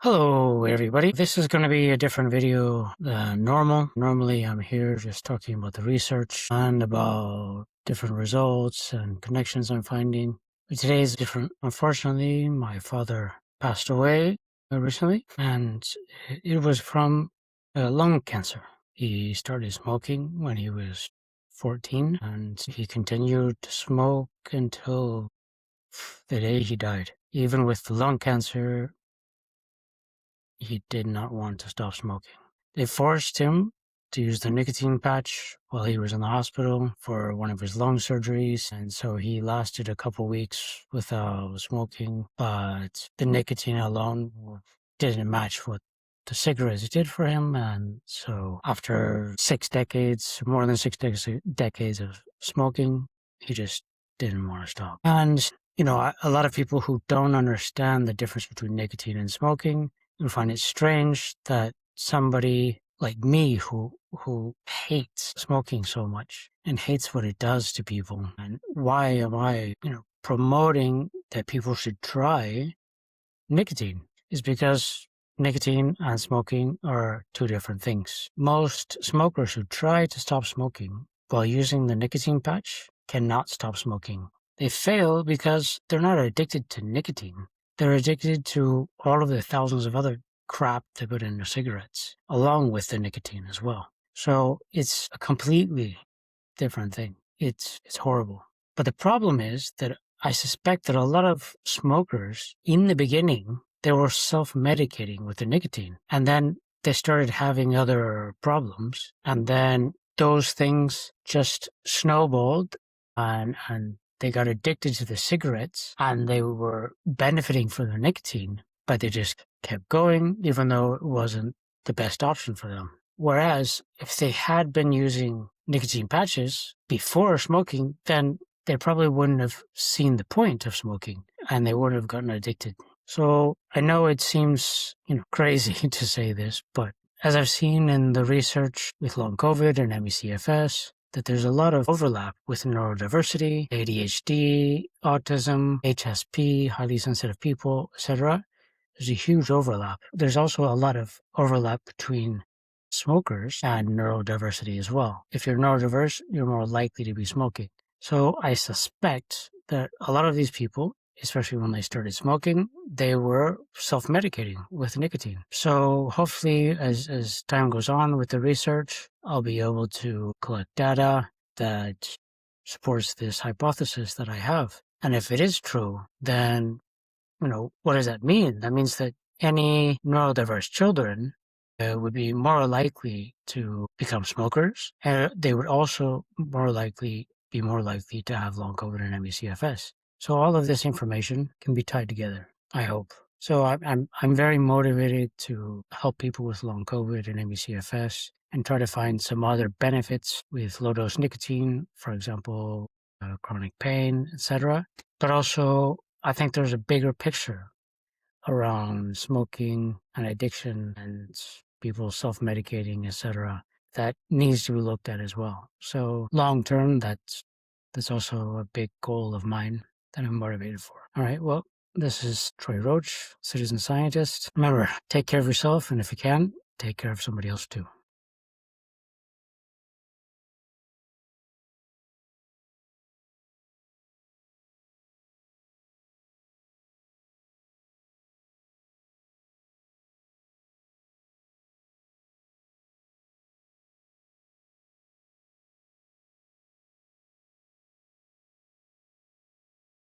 Hello, everybody. This is going to be a different video than normal. Normally, I'm here just talking about the research and about different results and connections I'm finding. But today is different. Unfortunately, my father passed away recently, and it was from lung cancer. He started smoking when he was 14, and he continued to smoke until the day he died. Even with the lung cancer, he did not want to stop smoking. They forced him to use the nicotine patch while he was in the hospital for one of his lung surgeries, and so he lasted a couple weeks without smoking, but the nicotine alone didn't match what the cigarettes did for him, and so after more than six decades of smoking, he just didn't want to stop. And, a lot of people who don't understand the difference between nicotine and smoking, I find it strange that somebody like me who hates smoking so much and hates what it does to people, and why am I, promoting that people should try nicotine, is because nicotine and smoking are two different things. Most smokers who try to stop smoking while using the nicotine patch cannot stop smoking. They fail because they're not addicted to nicotine. They're addicted to all of the thousands of other crap they put in their cigarettes, along with the nicotine as well. So it's a completely different thing. It's horrible. But the problem is that I suspect that a lot of smokers, in the beginning, they were self-medicating with the nicotine. And then they started having other problems. And then those things just snowballed, and they got addicted to the cigarettes, and they were benefiting from the nicotine, but they just kept going, even though it wasn't the best option for them. Whereas if they had been using nicotine patches before smoking, then they probably wouldn't have seen the point of smoking, and they wouldn't have gotten addicted. So I know it seems, crazy to say this, but as I've seen in the research with long COVID and ME/CFS, that there's a lot of overlap with neurodiversity, ADHD, autism, HSP, highly sensitive people, etc. There's a huge overlap. There's also a lot of overlap between smokers and neurodiversity as well. If you're neurodiverse, you're more likely to be smoking. So I suspect that a lot of these people, especially when they started smoking, they were self-medicating with nicotine. So hopefully, as time goes on with the research, I'll be able to collect data that supports this hypothesis that I have. And if it is true, then, what does that mean? That means that any neurodiverse children would be more likely to become smokers, and they would also be more likely to have long COVID and ME/CFS. So all of this information can be tied together, I hope. So I'm very motivated to help people with long COVID and ME/CFS and try to find some other benefits with low-dose nicotine, for example, chronic pain, etc. But also, I think there's a bigger picture around smoking and addiction and people self-medicating, etc., that needs to be looked at as well. So long term, that's also a big goal of mine that I'm motivated for. All right, well, this is Troy Roach, citizen scientist. Remember, take care of yourself, and if you can, take care of somebody else too.